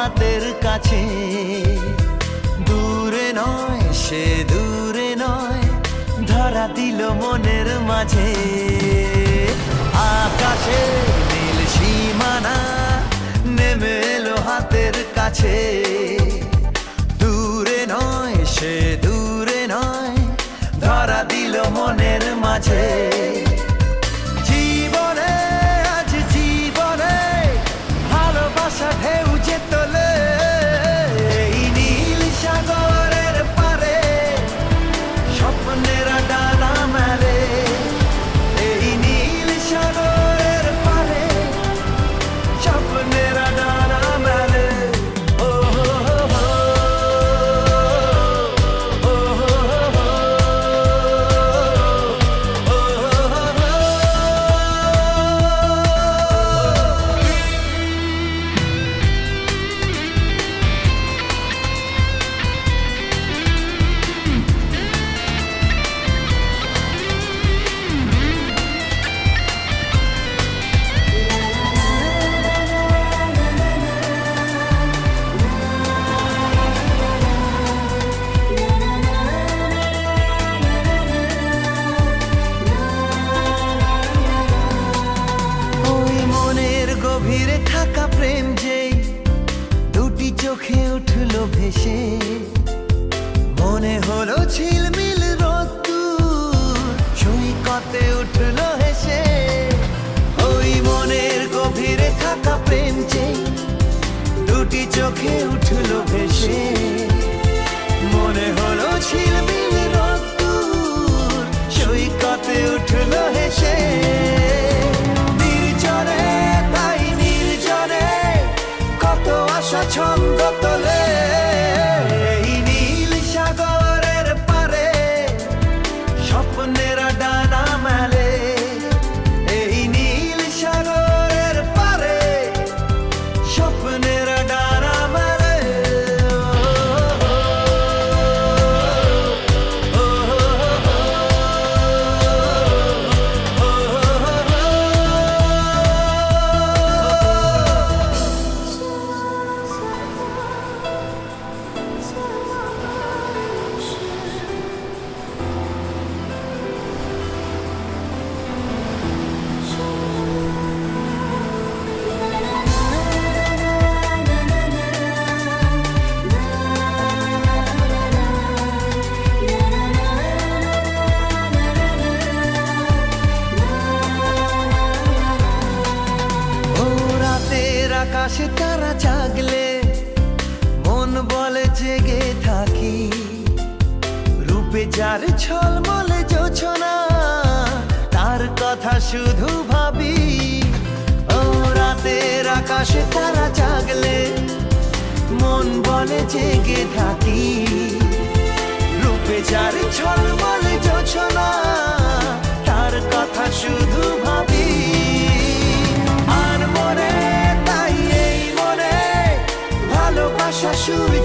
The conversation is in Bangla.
হাতের কাছে। দূরে নয় সে দূরে নয়, ধরা দিল মনের মাঝে। আকাশে নীল সীমানা নেমে এলো হাতের কাছে। দূরে নয় সে দূরে নয়, ধরা দিল মনের মাঝে। জীবনে আজ জীবনে ভালোবাসা ঢেউ যে তোলে, এই নীল সাগরের পারে স্বপ্নেরা ডানা মেলে। এই নীল সাগরের পারে স্বপ্নেরা ডানা মেলে। ও হো হো হো, ও হো হো হো, ও হো হো হো। ওই মনের গভীরে থাকা প্রেম যেই দুটি চোখে উঠলো ভেসে, মনে হলো ঝিলমিল রোদ্দুর সৈকতে উঠলো হেসে। ওই মনের গভীরে থাকা প্রেম যেই দুটি চোখে উঠলো ভেসে, মনে হলো ঝিলমিল রোদ্দুর সৈকতে উঠলো হেসে। নির্জনে তাই নির্জনে কত আশা ছন্দ তোলে, এই নীল সাগরের পারে স্বপ্নেরা ডানা মেলে। এই নীল সাগরের পারে স্বপ্নেরা ডানা মেলে। ও হো হো হো, ও হো হো হো। ও রাতের আকাশে তারা জাগলে মন বলে জেগে থাকি। রূপে যার ঝলমলে জোছনা, তার কথা শুধু ভাবি। ও রাতের আকাশে তারা জাগলে মন বলে জেগে থাকি। রূপে যার ঝলমলে জোছনা, তার কথা শুধু ভাবি। আর মনে তাই এই মনে ভালোবাসা সূর্য